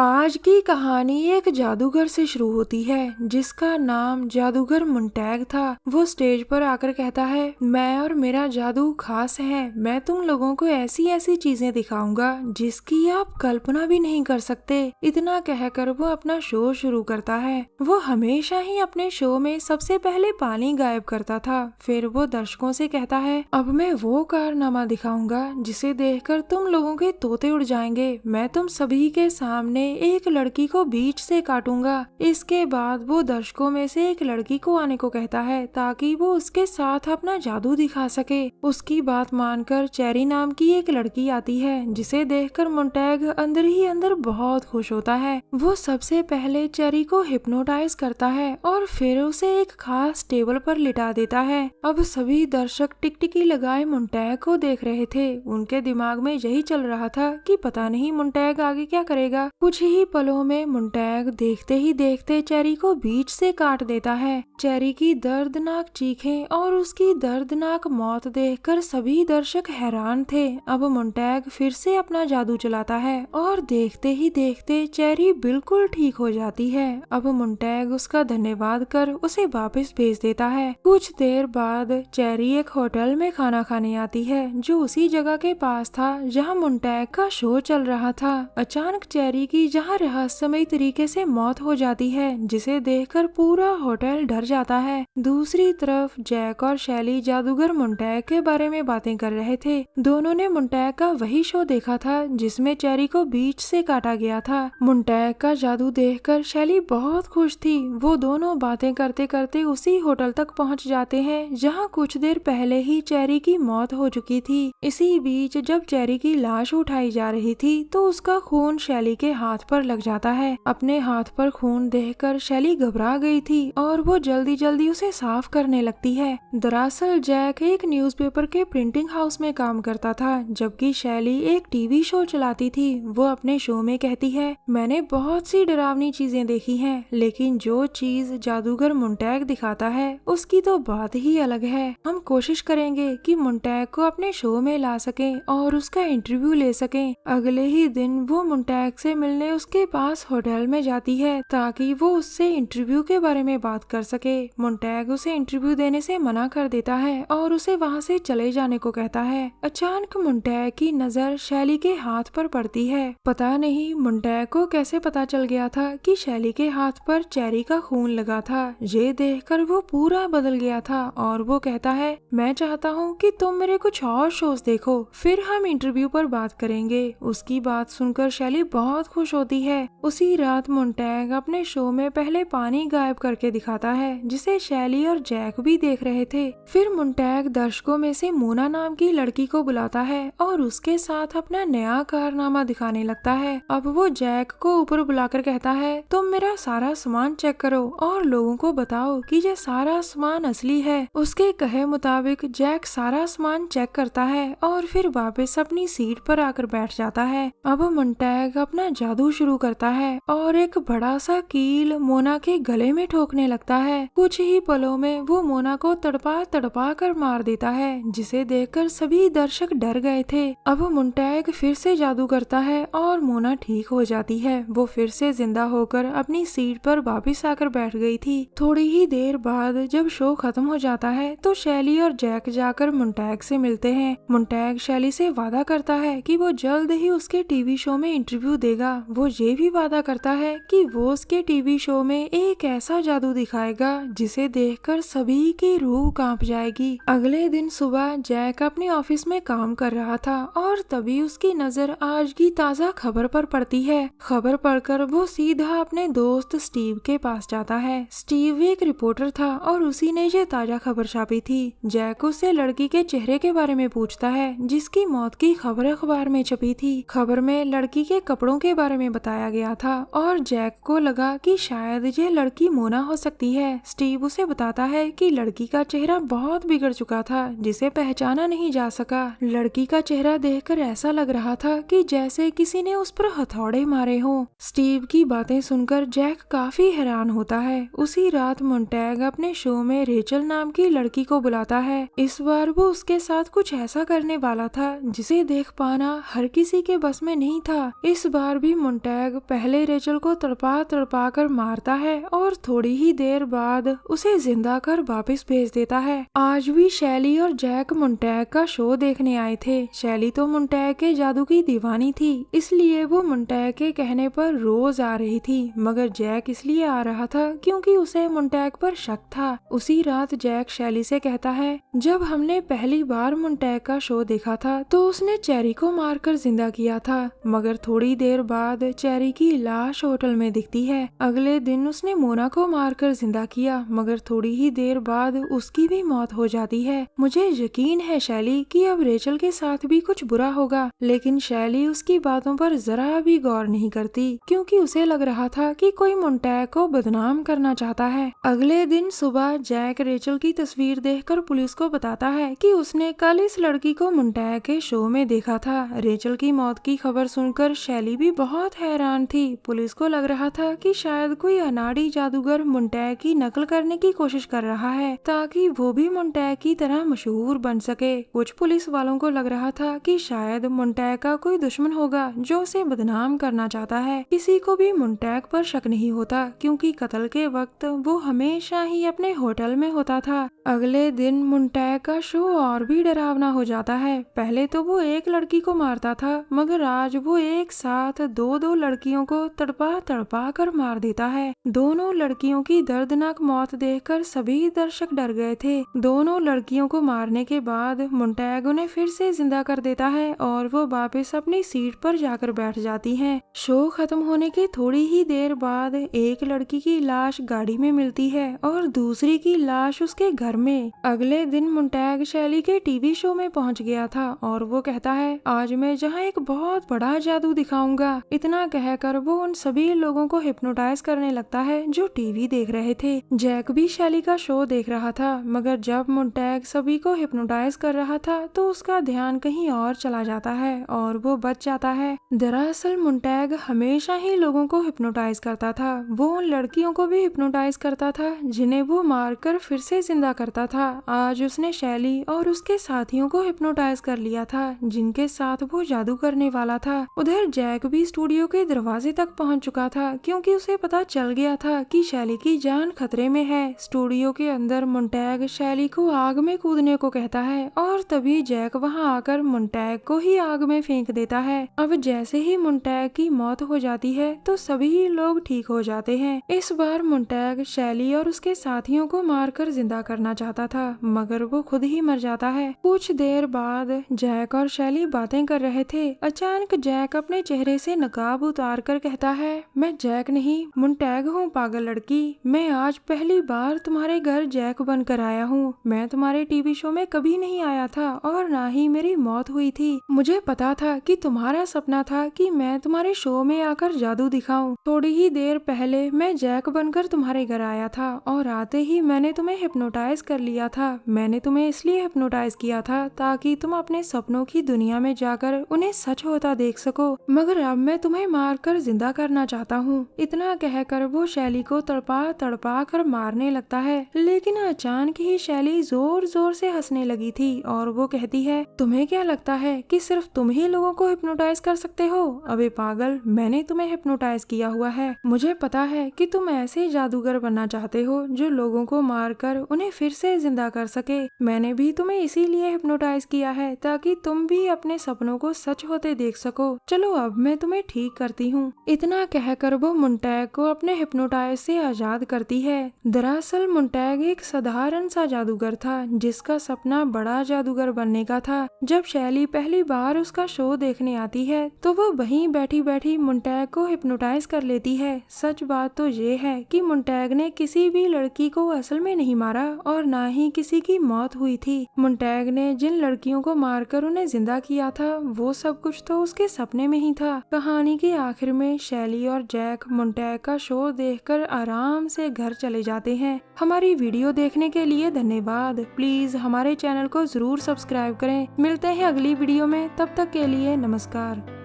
आज की कहानी एक जादूगर से शुरू होती है जिसका नाम जादूगर मुंटैग था। वो स्टेज पर आकर कहता है, मैं और मेरा जादू खास है। मैं तुम लोगों को ऐसी ऐसी चीजें दिखाऊंगा जिसकी आप कल्पना भी नहीं कर सकते। इतना कहकर वो अपना शो शुरू करता है। वो हमेशा ही अपने शो में सबसे पहले पानी गायब करता था। फिर वो दर्शकों से कहता है, अब मैं वो कारनामा दिखाऊंगा जिसे देखकर तुम लोगों के तोते उड़ जाएंगे। मैं तुम सभी के सामने एक लड़की को बीच से काटूंगा। इसके बाद वो दर्शकों में से एक लड़की को आने को कहता है ताकि वो उसके साथ अपना जादू दिखा सके। उसकी बात मानकर चेरी नाम की एक लड़की आती है जिसे देखकर मुंटैग अंदर ही अंदर बहुत खुश होता है। वो सबसे पहले चेरी को हिप्नोटाइज करता है और फिर उसे एक खास टेबल पर लिटा देता है। अब सभी दर्शक टिकटिकी लगाए मुंटैग को देख रहे थे। उनके दिमाग में यही चल रहा था कि पता नहीं मुंटैग आगे क्या करेगा। कुछ ही पलों में मुंटैग देखते ही देखते चेरी को बीच से काट देता है। चेरी की दर्दनाक चीखें और उसकी दर्दनाक मौत देखकर सभी दर्शक हैरान थे। अब मुंटैग फिर से अपना जादू चलाता है और देखते ही देखते चेरी बिल्कुल ठीक हो जाती है। अब मुंटैग उसका धन्यवाद कर उसे वापस भेज देता है। कुछ देर बाद चेरी एक होटल में खाना खाने आती है जो उसी जगह के पास था जहाँ मुंटैग का शो चल रहा था। अचानक चेरी की जहाँ रहस्यमय तरीके से मौत हो जाती है जिसे देखकर पूरा होटल डर जाता है। दूसरी तरफ जैक और शैली जादूगर मुंटैग के बारे में बातें कर रहे थे। दोनों ने मुंटैग का वही शो देखा था जिसमें चेरी को बीच से काटा गया था। मुंटैग का जादू देखकर शैली बहुत खुश थी। वो दोनों बातें करते करते उसी होटल तक पहुंच जाते हैं जहां कुछ देर पहले ही चेरी की मौत हो चुकी थी। इसी बीच जब चेरी की लाश उठाई जा रही थी तो उसका खून शैली के हाथ पर लग जाता है। अपने हाथ पर खून देखकर शैली घबरा गई थी और वो जल्दी जल्दी उसे साफ करने लगती है। दरअसल जैक एक न्यूज़पेपर के प्रिंटिंग हाउस में काम करता था जबकि शैली एक टीवी शो चलाती थी। वो अपने शो में कहती है, मैंने बहुत सी डरावनी चीजें देखी हैं लेकिन जो चीज जादूगर मुंटैग दिखाता है उसकी तो बात ही अलग है। हम कोशिश करेंगे कि मुंटैग को अपने शो में ला सकें और उसका इंटरव्यू ले सकें। अगले ही दिन वो मुंटैग से मिलने उसके पास होटल में जाती है ताकि वो उससे इंटरव्यू के बारे में बात कर सके। मुंटैग उसे इंटरव्यू देने से मना कर देता है और उसे वहाँ से चले जाने को कहता है। अचानक मुंटैग की नजर शैली के हाथ पर पड़ती है। पता नहीं मुंटैग को कैसे पता चल गया था कि शैली के हाथ पर चेरी का खून लगा था। ये देखकर वो पूरा बदल गया था और वो कहता है, मैं चाहता हूँ कि तुम मेरे कुछ और शोज देखो, फिर हम इंटरव्यू पर बात करेंगे। उसकी बात सुनकर शैली बहुत खुश होती है। उसी रात मुंटैग अपने शो में पहले पानी गायब करके दिखाता है जिसे शैली और जैक भी देख रहे थे। फिर मुंटैग दर्शकों में से मोना नाम की लड़की को बुलाता है और उसके साथ अपना नया कारनामा दिखाने लगता है। अब वो जैक को ऊपर बुलाकर कहता है, तुम मेरा सारा सामान चेक करो और लोगों को बताओ कि ये सारा सामान असली है। उसके कहे मुताबिक जैक सारा सामान चेक करता है और फिर वापस अपनी सीट पर आकर बैठ जाता है। अब मुंटैग अपना जादू शुरू करता है और एक बड़ा सा कील मोना के गले में ठोकने लगता है। कुछ ही पलों में वो मोना को तड़पा तड़पा कर मार देता है जिसे देखकर सभी दर्शक डर गए थे। अब मुंटैग फिर से जादू करता है और मोना ठीक हो जाती है। वो फिर से जिंदा होकर अपनी सीट पर वापस आकर बैठ गई थी। थोड़ी ही देर बाद जब शो खत्म हो जाता है तो शैली और जैक जाकर मुंटैग से मिलते हैं। मुंटैग शैली से वादा करता है कि वो जल्द ही उसके टीवी शो में इंटरव्यू देगा। वो ये भी वादा करता है कि वो उसके टीवी शो में एक ऐसा जादू दिखाएगा जिसे देखकर सभी की रूह कांप जाएगी। अगले दिन सुबह जैक अपने ऑफिस में काम कर रहा था और तभी उसकी नजर आज की ताजा खबर पर पड़ती है। खबर पढ़कर वो सीधा अपने दोस्त स्टीव के पास जाता है। स्टीव एक रिपोर्टर था और उसी ने ये ताजा खबर छापी थी। जैक उससे लड़की के चेहरे के बारे में पूछता है जिसकी मौत की खबर अखबार में छपी थी। खबर में लड़की के कपड़ों के बारे में बताया गया था और जैक को लगा कि शायद ये लड़की मोना हो सकती है। स्टीव उसे बताता है कि लड़की का चेहरा बहुत बिगड़ चुका था जिसे पहचाना नहीं जा सका। लड़की का चेहरा देखकर ऐसा लग रहा था कि जैसे किसी ने उस पर हथौड़े मारे हों। स्टीव की बातें सुनकर जैक काफी हैरान होता है। उसी रात मुंटैग अपने शो में रेचल नाम की लड़की को बुलाता है। इस बार वो उसके साथ कुछ ऐसा करने वाला था जिसे देख पाना हर किसी के बस में नहीं था। इस बार भी मुंटैग पहले रेचल को तड़पा तड़पा कर मारता है और थोड़ी ही देर बाद उसे जिंदा कर वापस भेज देता है। आज भी शैली और जैक मुंटैग का शो देखने आए थे। शैली तो मुंटैग के जादू की दीवानी थी, इसलिए वो मुंटैग के कहने पर रोज आ रही थी, मगर जैक इसलिए आ रहा था क्योंकि उसे मुंटैग पर शक था। उसी रात जैक शैली से कहता है, जब हमने पहली बार मुंटैग का शो देखा था तो उसने चेरी को मारकर जिंदा किया था, मगर थोड़ी देर बाद चेरी की लाश होटल में दिखती है। अगले दिन उसने मोना को मारकर जिंदा किया, मगर थोड़ी ही देर बाद उसकी भी मौत हो जाती है। मुझे यकीन है शैली कि अब रेचल के साथ भी कुछ बुरा होगा, लेकिन शैली उसकी बातों पर जरा भी गौर नहीं करती क्योंकि उसे लग रहा था कि कोई मुंटैग को बदनाम करना चाहता है। अगले दिन सुबह जैक रेचल की तस्वीर देखकर पुलिस को बताता है कि उसने कल इस लड़की को मुंटैग के शो में देखा था। रेचल की मौत की खबर सुनकर शैली भी बहुत हैरान थी। पुलिस को लग रहा था कि शायद कोई अनाड़ी जादूगर मुंटैग की नकल करने की कोशिश कर रहा है ताकि वो भी मुंटैग की तरह मशहूर बन सके। कुछ पुलिस वालों को लग रहा था कि शायद मुंटैग का कोई दुश्मन होगा जो उसे बदनाम करना चाहता है। किसी को भी मुंटैग पर शक नहीं होता क्योंकि कत्ल के वक्त वो हमेशा ही अपने होटल में होता था। अगले दिन मुंटैग का शो और भी डरावना हो जाता है। पहले तो वो एक लड़की को मारता था, मगर आज वो एक साथ दो लड़कियों को तड़पा तड़पा कर मार देता है। दोनों लड़कियों की दर्दनाक मौत देखकर सभी दर्शक डर गए थे। दोनों लड़कियों को मारने के बाद मुंटैग उन्हें फिर से जिंदा कर देता है और वो वापस अपनी सीट पर जाकर बैठ जाती हैं। शो खत्म होने के थोड़ी ही देर बाद एक लड़की की लाश गाड़ी में मिलती है और दूसरी की लाश उसके घर में। अगले दिन मुंटैग शैली के टीवी शो में पहुंच गया था और वो कहता है, आज मैं जहां एक बहुत बड़ा जादू दिखाऊंगा। इतना कहकर वो उन सभी लोगों को हिप्नोटाइज करने लगता है जो टीवी देख रहे थे। जैक भी शैली का शो देख रहा था, मगर जब मुंटैग सभी को हिप्नोटाइज कर रहा था तो उसका ध्यान कहीं और चला जाता है और वो बच जाता है। दरअसल मुंटैग हमेशा ही लोगों को हिप्नोटाइज करता था। वो उन लड़कियों को भी हिप्नोटाइज करता था जिन्हें वो मारकर फिर से जिंदा करता था। आज उसने शैली और उसके साथियों को हिप्नोटाइज कर लिया था जिनके साथ वो जादू करने वाला था। उधर जैक भी स्टूडियो के दरवाजे तक पहुंच चुका था क्योंकि उसे पता चल गया था कि शैली की जान खतरे में है। स्टूडियो के अंदर मुंटैग शैली को आग में कूदने को कहता है और तभी जैक वहां आकर मुंटैग को ही आग में फेंक देता है। अब जैसे ही मुंटैग की मौत हो जाती है तो सभी लोग ठीक हो जाते हैं। इस बार मुंटैग शैली और उसके साथियों को मारकर जिंदा करना चाहता था, मगर वो खुद ही मर जाता है। कुछ देर बाद जैक और शैली बातें कर रहे थे। अचानक जैक अपने चेहरे से नकाब उतार कर कहता है, मैं जैक नहीं मुंटैग हूँ पागल लड़की। मैं आज पहली बार तुम्हारे घर जैक बनकर आया हूँ। मैं तुम्हारे टीवी शो में कभी नहीं आया था और ना ही मेरी मौत हुई थी। मुझे पता था कि तुम्हारा सपना था कि मैं तुम्हारे शो में आकर जादू दिखाऊं। थोड़ी ही देर पहले मैं जैक बनकर तुम्हारे घर आया था और आते ही मैंने तुम्हें हिप्नोटाइज कर लिया था। मैंने तुम्हें इसलिए हिप्नोटाइज किया था ताकि तुम अपने सपनों की दुनिया में जाकर उन्हें सच होता देख सको, मगर अब मैं तुम्हें मारकर जिंदा करना चाहता हूँ। इतना कहकर वो शैली को तड़पा तड़पा कर मारने लगता है, लेकिन अचानक ही शैली जोर जोर से हंसने लगी थी और वो कहती है, तुम्हें क्या लगता है कि सिर्फ तुम ही लोगों को हिप्नोटाइज कर सकते हो? अबे पागल, मैंने तुम्हें हिप्नोटाइज किया हुआ है। मुझे पता है कि तुम ऐसे जादूगर बनना चाहते हो जो लोगों को मारकर उन्हें फिर से जिंदा कर सके। मैंने भी तुम्हें इसीलिए हिप्नोटाइज किया है ताकि तुम भी अपने सपनों को सच होते देख सको। चलो अब मैं तुम्हें ठीक करती हूँ। इतना कहकर वो मुंटैग को अपने हिप्नोटाइज से आजाद करती है। दरअसल मुंटैग एक साधारण सा जादूगर था जिसका सपना बड़ा जादूगर बनने का था। जब शैली पहली बार उसका शो देखने आती है तो वो वहीं बैठी बैठी मुंटैग को हिप्नोटाइज कर लेती है। सच बात तो ये है कि मुंटैग ने किसी भी लड़की को असल में नहीं मारा और ना ही किसी की मौत हुई थी। मुंटैग ने जिन लड़कियों को मारकर उन्हें जिंदा किया था वो सब कुछ तो उसके सपने में ही था। कहानी के आखिर में शैली और जैक मुंटैग का शो देखकर आराम से घर चले जाते हैं। हमारी वीडियो देखने के लिए धन्यवाद। प्लीज हमारे चैनल को जरूर सब्सक्राइब करें। मिलते हैं अगली वीडियो में, तब तक के लिए नमस्कार।